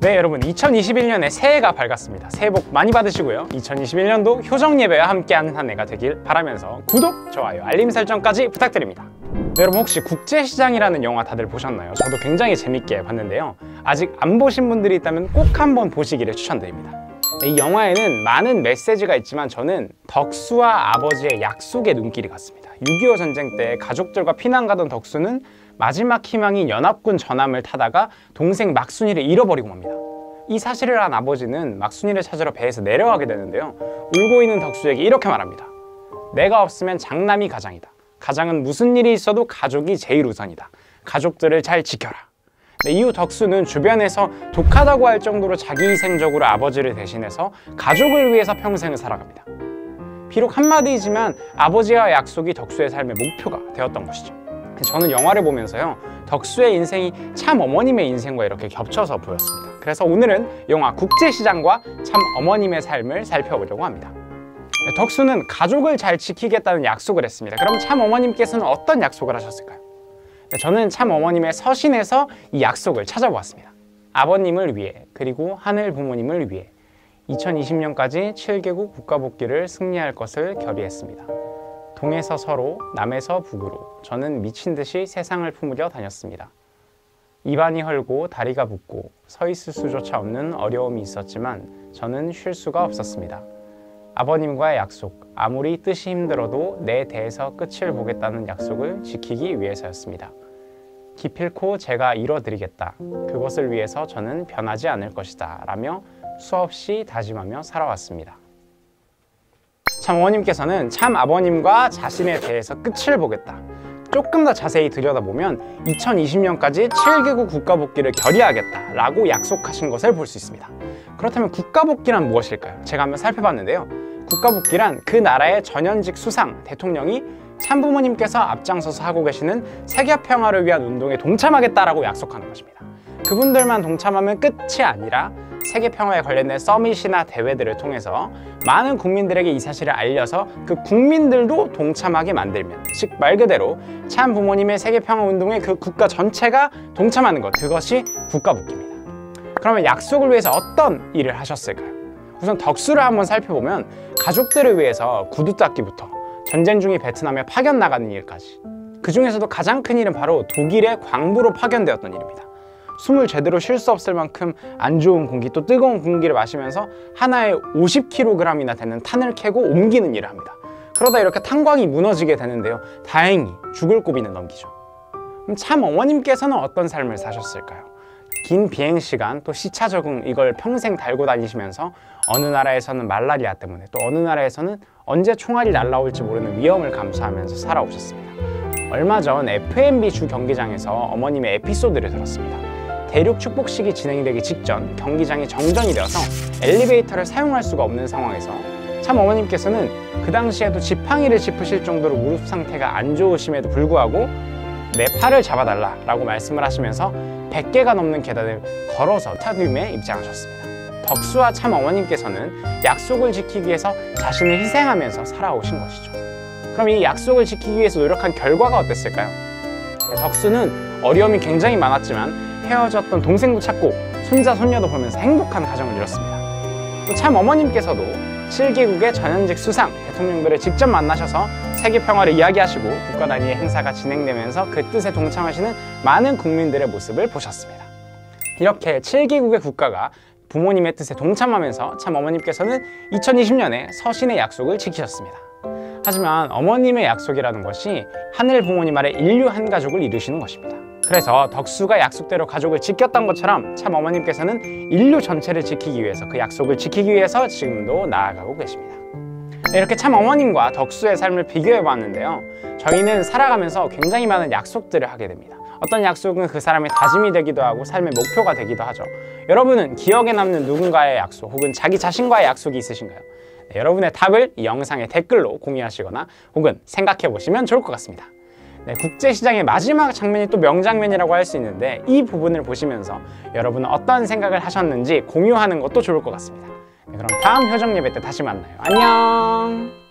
네, 여러분 2021년에 새해가 밝았습니다. 새해 복 많이 받으시고요. 2021년도 효정 예배와 함께하는 한 해가 되길 바라면서 구독, 좋아요, 알림 설정까지 부탁드립니다. 네, 여러분 혹시 국제시장이라는 영화 다들 보셨나요? 저도 굉장히 재밌게 봤는데요. 아직 안 보신 분들이 있다면 꼭 한번 보시기를 추천드립니다. 이 영화에는 많은 메시지가 있지만 저는 덕수와 아버지의 약속의 눈길이 갔습니다. 6.25 전쟁 때 가족들과 피난 가던 덕수는 마지막 희망인 연합군 전함을 타다가 동생 막순이를 잃어버리고 맙니다. 이 사실을 안 아버지는 막순이를 찾으러 배에서 내려가게 되는데요. 울고 있는 덕수에게 이렇게 말합니다. 내가 없으면 장남이 가장이다. 가장은 무슨 일이 있어도 가족이 제일 우선이다. 가족들을 잘 지켜라. 네, 이후 덕수는 주변에서 독하다고 할 정도로 자기희생적으로 아버지를 대신해서 가족을 위해서 평생을 살아갑니다. 비록 한마디이지만 아버지와의 약속이 덕수의 삶의 목표가 되었던 것이죠. 저는 영화를 보면서요, 덕수의 인생이 참 어머님의 인생과 이렇게 겹쳐서 보였습니다. 그래서 오늘은 영화 국제시장과 참 어머님의 삶을 살펴보려고 합니다. 덕수는 가족을 잘 지키겠다는 약속을 했습니다. 그럼 참 어머님께서는 어떤 약속을 하셨을까요? 저는 참 어머님의 서신에서 이 약속을 찾아보았습니다. 아버님을 위해, 그리고 하늘 부모님을 위해 2020년까지 7개국 국가복귀를 승리할 것을 결의했습니다. 동에서 서로, 남에서 북으로 저는 미친 듯이 세상을 품으려 다녔습니다. 입안이 헐고 다리가 붓고 서 있을 수조차 없는 어려움이 있었지만 저는 쉴 수가 없었습니다. 아버님과의 약속, 아무리 뜻이 힘들어도 내 대에서 끝을 보겠다는 약속을 지키기 위해서였습니다. 기필코 제가 이뤄드리겠다. 그것을 위해서 저는 변하지 않을 것이다. 라며 수없이 다짐하며 살아왔습니다. 참 어머님께서는 참 아버님과 자신에 대해서 끝을 보겠다. 조금 더 자세히 들여다보면 2020년까지 7개국 국가복귀를 결의하겠다 라고 약속하신 것을 볼 수 있습니다. 그렇다면 국가복귀란 무엇일까요? 제가 한번 살펴봤는데요. 국가복귀란 그 나라의 전현직 수상, 대통령이 참부모님께서 앞장서서 하고 계시는 세계평화를 위한 운동에 동참하겠다라고 약속하는 것입니다. 그분들만 동참하면 끝이 아니라 세계평화에 관련된 서밋이나 대회들을 통해서 많은 국민들에게 이 사실을 알려서 그 국민들도 동참하게 만들면, 즉 말 그대로 참 부모님의 세계평화 운동에 그 국가 전체가 동참하는 것, 그것이 국가복귀입니다. 그러면 약속을 위해서 어떤 일을 하셨을까요? 우선 덕수를 한번 살펴보면 가족들을 위해서 구두 닦기부터 전쟁 중인 베트남에 파견 나가는 일까지, 그 중에서도 가장 큰 일은 바로 독일의 광부로 파견되었던 일입니다. 숨을 제대로 쉴 수 없을 만큼 안 좋은 공기, 또 뜨거운 공기를 마시면서 하나에 50kg이나 되는 탄을 캐고 옮기는 일을 합니다. 그러다 이렇게 탄광이 무너지게 되는데요. 다행히 죽을 고비는 넘기죠. 그럼 참 어머님께서는 어떤 삶을 사셨을까요? 긴 비행시간, 또 시차 적응, 이걸 평생 달고 다니시면서 어느 나라에서는 말라리아 때문에, 또 어느 나라에서는 언제 총알이 날라올지 모르는 위험을 감수하면서 살아오셨습니다. 얼마 전 FMB 주 경기장에서 어머님의 에피소드를 들었습니다. 대륙 축복식이 진행되기 직전 경기장이 정전이 되어서 엘리베이터를 사용할 수가 없는 상황에서 참 어머님께서는 그 당시에도 지팡이를 짚으실 정도로 무릎 상태가 안 좋으심에도 불구하고 내 팔을 잡아달라 라고 말씀을 하시면서 100개가 넘는 계단을 걸어서 스타디움에 입장하셨습니다. 덕수와 참 어머님께서는 약속을 지키기 위해서 자신을 희생하면서 살아오신 것이죠. 그럼 이 약속을 지키기 위해서 노력한 결과가 어땠을까요? 덕수는 어려움이 굉장히 많았지만 헤어졌던 동생도 찾고 손자, 손녀도 보면서 행복한 가정을 이뤘습니다. 또 참 어머님께서도 7개국의 전현직 수상, 대통령들을 직접 만나셔서 세계평화를 이야기하시고 국가 단위의 행사가 진행되면서 그 뜻에 동참하시는 많은 국민들의 모습을 보셨습니다. 이렇게 7개국의 국가가 부모님의 뜻에 동참하면서 참 어머님께서는 2020년에 서신의 약속을 지키셨습니다. 하지만 어머님의 약속이라는 것이 하늘 부모님 아래 인류 한 가족을 이루시는 것입니다. 그래서 덕수가 약속대로 가족을 지켰던 것처럼 참 어머님께서는 인류 전체를 지키기 위해서, 그 약속을 지키기 위해서 지금도 나아가고 계십니다. 이렇게 참 어머님과 덕수의 삶을 비교해 보았는데요. 저희는 살아가면서 굉장히 많은 약속들을 하게 됩니다. 어떤 약속은 그 사람의 다짐이 되기도 하고 삶의 목표가 되기도 하죠. 여러분은 기억에 남는 누군가의 약속 혹은 자기 자신과의 약속이 있으신가요? 네, 여러분의 답을 이 영상의 댓글로 공유하시거나 혹은 생각해 보시면 좋을 것 같습니다. 네, 국제시장의 마지막 장면이 또 명장면이라고 할 수 있는데 이 부분을 보시면서 여러분은 어떤 생각을 하셨는지 공유하는 것도 좋을 것 같습니다. 네, 그럼 다음 효정 예배 때 다시 만나요. 안녕!